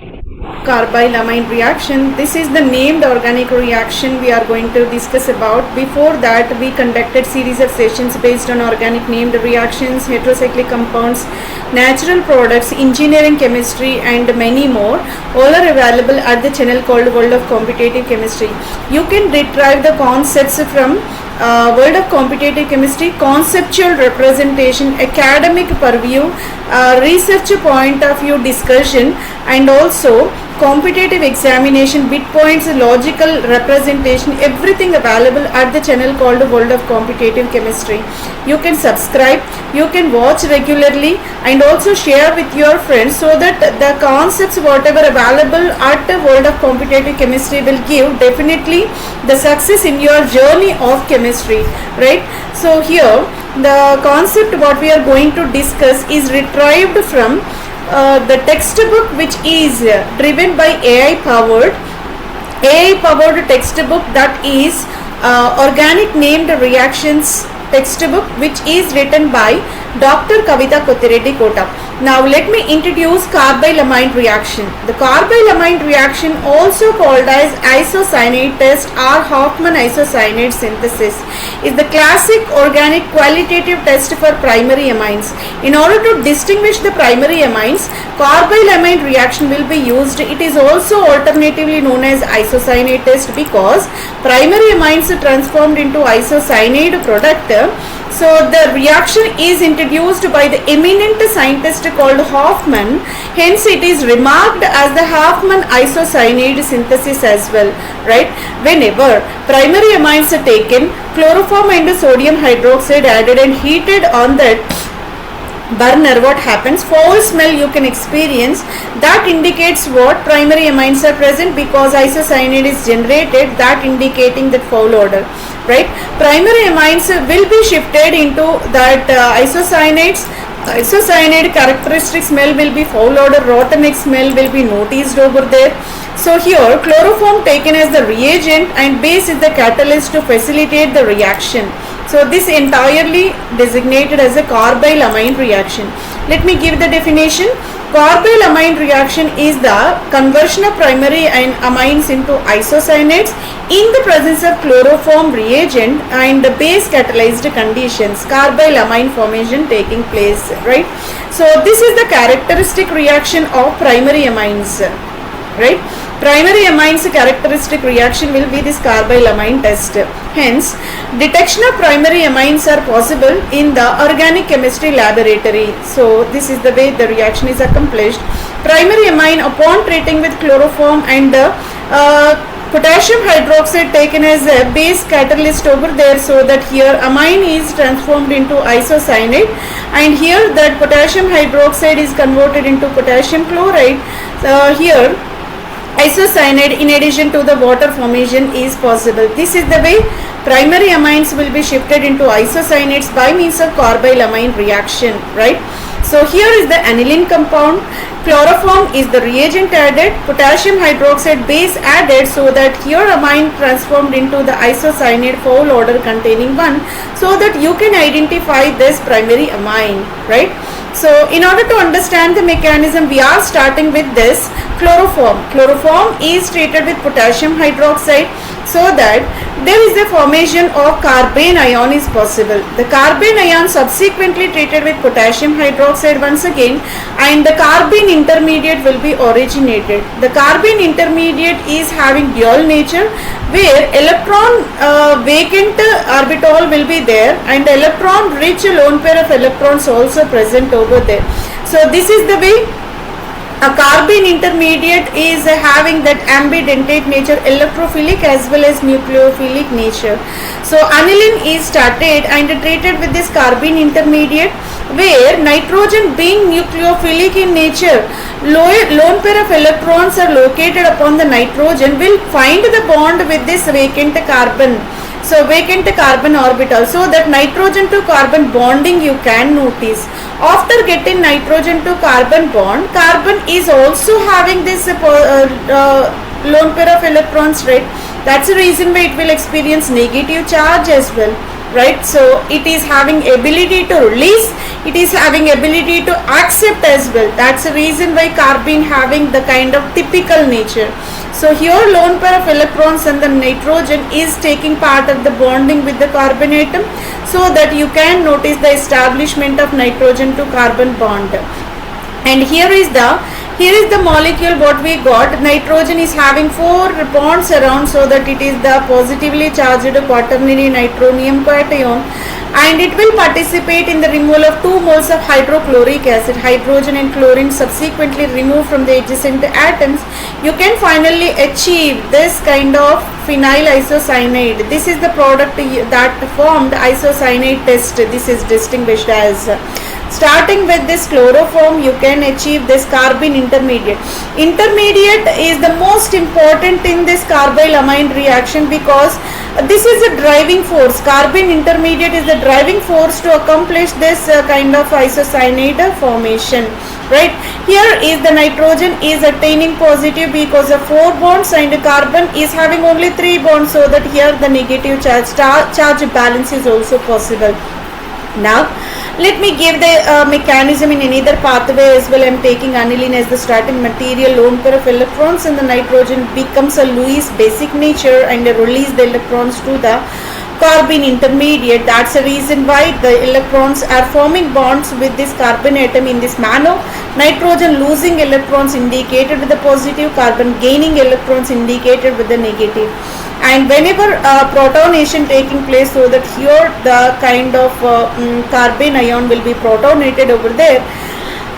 Carbyl amine reaction. This is the named organic reaction we are going to discuss about. Before that, we conducted series of sessions based on organic named reactions, heterocyclic compounds, natural products, engineering chemistry, and many more. All are available at the channel called World of Competitive Chemistry. You can retrieve the concepts from World of Competitive Chemistry, conceptual representation, academic purview, research point of view discussion, and also competitive examination, bit points, logical representation, everything available at the channel called World of Competitive Chemistry. You can subscribe, you can watch regularly, and also share with your friends so that the concepts whatever available at the World of Competitive Chemistry will give definitely the success in your journey of chemistry, right? So here the concept what we are going to discuss is retrieved from the textbook, which is driven by AI powered textbook, that is organic named reactions textbook, which is written by Dr. Kavita Kothireddy Kota. Now let me introduce carbylamine reaction. The carbylamine reaction, also called as isocyanate test or Hoffman isocyanate synthesis, is the classic organic qualitative test for primary amines. In order to distinguish the primary amines, carbylamine reaction will be used. It is also alternatively known as isocyanate test because primary amines are transformed into isocyanate product. So the reaction is introduced by the eminent scientist called Hoffman. Hence it is remarked as the Hoffman isocyanate synthesis as well, right? Whenever primary amines are taken, chloroform and sodium hydroxide added and heated on that burner, what happens? Foul smell you can experience. That indicates what? Primary amines are present because isocyanate is generated, that indicating that foul odor, right? Primary amines will be shifted into that isocyanates. Isocyanate characteristic smell will be foul odor, rotten egg smell will be noticed over there. So here chloroform taken as the reagent and base is the catalyst to facilitate the reaction. So this entirely designated as a carbylamine reaction. Let me give the definition. Carbylamine reaction is the conversion of primary amines into isocyanates in the presence of chloroform reagent and the base catalyzed conditions. Carbylamine formation taking place, right? So this is the characteristic reaction of primary amines, right? Primary amines characteristic reaction will be this carbylamine test. Hence, detection of primary amines are possible in the organic chemistry laboratory. So, this is the way the reaction is accomplished. Primary amine upon treating with chloroform and potassium hydroxide taken as a base catalyst over there, so that here amine is transformed into isocyanate and here that potassium hydroxide is converted into potassium chloride. Here isocyanate in addition to the water formation is possible. This is the way primary amines will be shifted into isocyanates by means of carbylamine reaction, right? So here is the aniline compound, chloroform is the reagent added, potassium hydroxide base added, so that here amine transformed into the isocyanate foul odor containing one, so that you can identify this primary amine, right? So in order to understand the mechanism, we are starting with this chloroform. Chloroform is treated with potassium hydroxide so that there is a formation of carbene ion is possible. The carbene ion subsequently treated with potassium hydroxide once again and the carbene intermediate will be originated. The carbene intermediate is having dual nature where electron vacant orbital will be there and electron rich lone pair of electrons also present over there. So this is the way a carbene intermediate is having that ambidentate nature, electrophilic as well as nucleophilic nature. So aniline is started and treated with this carbene intermediate where nitrogen being nucleophilic in nature, lone pair of electrons are located upon the nitrogen will find the bond with this vacant carbon. So vacant carbon orbital, so that nitrogen to carbon bonding you can notice. After getting nitrogen to carbon bond, carbon is also having this lone pair of electrons, right? That's the reason why it will experience negative charge as well, right? So it is having ability to release, it is having ability to accept as well. That's the reason why carbene having the kind of typical nature. So here lone pair of electrons and the nitrogen is taking part of the bonding with the carbon atom, so that you can notice the establishment of nitrogen to carbon bond. And here is the molecule what we got. Nitrogen is having 4 bonds around, so that it is the positively charged quaternary nitronium cation, and it will participate in the removal of 2 moles of hydrochloric acid. Hydrogen and chlorine subsequently removed from the adjacent atoms. You can finally achieve this kind of phenyl isocyanide. This is the product that formed isocyanide test. This is distinguished as, starting with this chloroform, you can achieve this carbene intermediate. Intermediate is the most important in this carbylamine reaction, because this is a driving force. Carbene intermediate is the driving force to accomplish this kind of isocyanide formation, right? Here is the nitrogen is attaining positive because of 4 bonds, and carbon is having only 3 bonds, so that here the negative charge balance is also possible. Now let me give the mechanism in another pathway as well. I am taking aniline as the starting material, lone pair of electrons, and the nitrogen becomes a Lewis basic nature and release the electrons to the carbene intermediate. That's the reason why the electrons are forming bonds with this carbon atom in this manner. Nitrogen losing electrons indicated with the positive, carbon gaining electrons indicated with the negative. And whenever protonation taking place, so that here the kind of carbene ion will be protonated over there,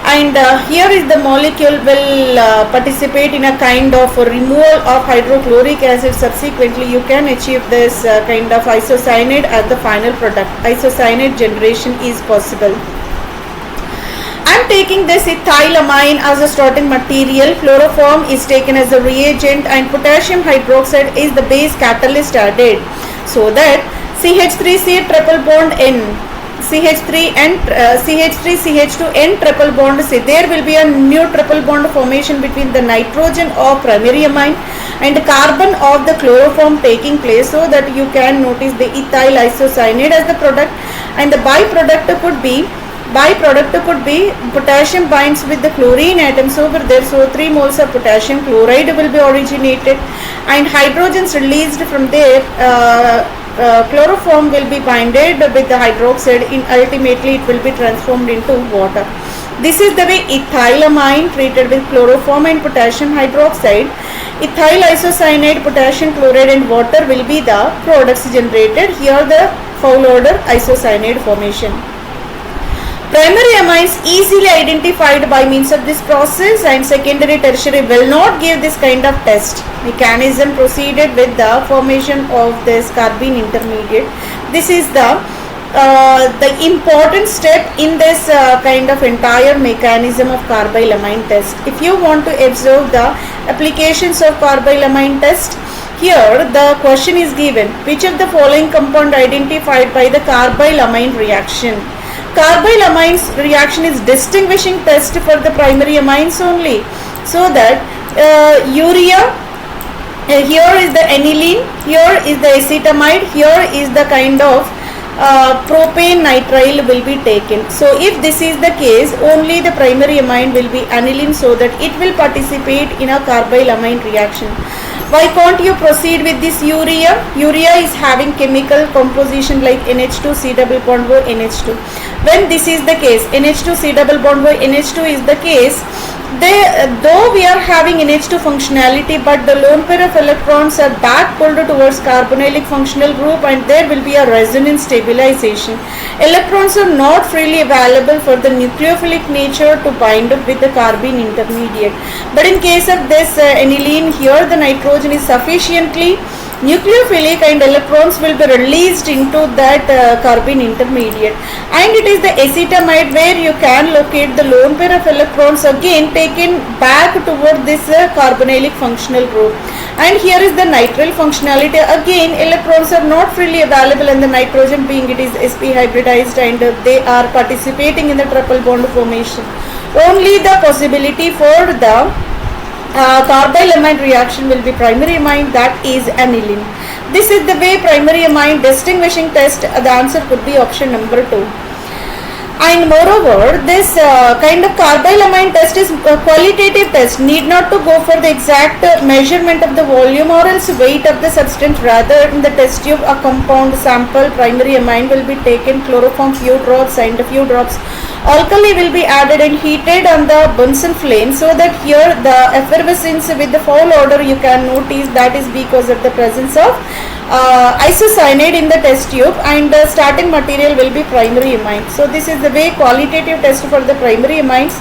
and here is the molecule will participate in a kind of removal of hydrochloric acid. Subsequently you can achieve this kind of isocyanide as the final product. Isocyanide generation is possible. I am taking this ethylamine as a starting material. Chloroform is taken as a reagent, and potassium hydroxide is the base catalyst added, so that CH3C triple bond N, CH3 and CH3 CH2 N triple bond C. There will be a new triple bond formation between the nitrogen of primary amine and carbon of the chloroform taking place, so that you can notice the ethyl isocyanide as the product, and the byproduct could be potassium binds with the chlorine atoms over there, so 3 moles of potassium chloride will be originated, and hydrogens released from there. Chloroform will be binded with the hydroxide, ultimately it will be transformed into water. This is the way ethylamine treated with chloroform and potassium hydroxide. Ethyl isocyanide, potassium chloride and water will be the products generated. Here the foul order isocyanide formation. Primary amines easily identified by means of this process, and secondary tertiary will not give this kind of test. Mechanism proceeded with the formation of this carbene intermediate. This is the important step in this kind of entire mechanism of carbylamine test. If you want to observe the applications of carbylamine test, here the question is given: which of the following compound identified by the carbylamine reaction? Carbylamines reaction is distinguishing test for the primary amines only, so that urea, here is the aniline, here is the acetamide, here is the kind of propane nitrile will be taken. So if this is the case, only the primary amine will be aniline, so that it will participate in a carbylamine reaction. Why can't you proceed with this urea? Urea is having chemical composition like NH2 C double bond O NH2. When this is the case, NH2 C double bond O NH2 is the case, though we are having NH2 functionality, but the lone pair of electrons are back pulled towards carbonylic functional group, and there will be a resonance stabilization. Electrons are not freely available for the nucleophilic nature to bind up with the carbene intermediate. But in case of this aniline, here the nitrogen is sufficiently nucleophilic, and electrons will be released into that carbene intermediate. And it is the acetamide where you can locate the lone pair of electrons again taken back toward this carbonylic functional group. And here is the nitrile functionality. Again, electrons are not freely available, and the nitrogen being it is sp hybridized, and they are participating in the triple bond formation. Only the possibility for the carbylamide reaction will be primary amine, that is aniline. This is the way primary amine distinguishing test, the answer could be option number 2. And moreover, this kind of carbylamine test is a qualitative test, need not to go for the exact measurement of the volume or else weight of the substance. Rather, in the test tube a compound sample primary amine will be taken, chloroform few drops and a few drops alkali will be added and heated on the Bunsen flame, so that here the effervescence with the foul odor you can notice, that is because of the presence of isocyanate in the test tube, and the starting material will be primary amine. So this is the way qualitative test for the primary amines.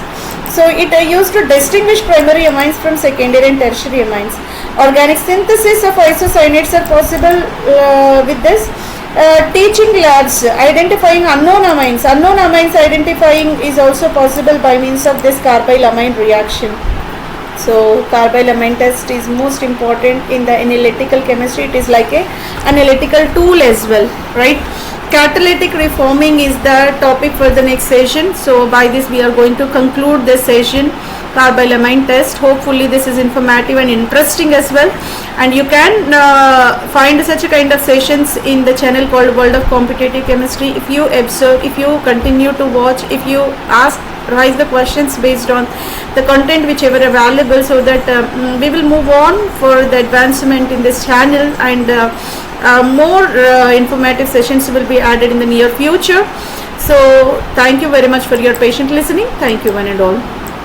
So it used to distinguish primary amines from secondary and tertiary amines. Organic synthesis of isocyanates are possible with this. Teaching labs identifying unknown amines. Unknown amines identifying is also possible by means of this carbylamine reaction. So carbylamine test is most important in the analytical chemistry. It is like a analytical tool as well, right? Catalytic reforming is the topic for the next session. So by this we are going to conclude this session, carbylamine test. Hopefully this is informative and interesting as well, and you can find such a kind of sessions in the channel called World of Competitive Chemistry. If you observe, if you continue to watch, if you raise the questions based on the content whichever available, so that we will move on for the advancement in this channel, and more informative sessions will be added in the near future. So thank you very much for your patient listening. Thank you one and all.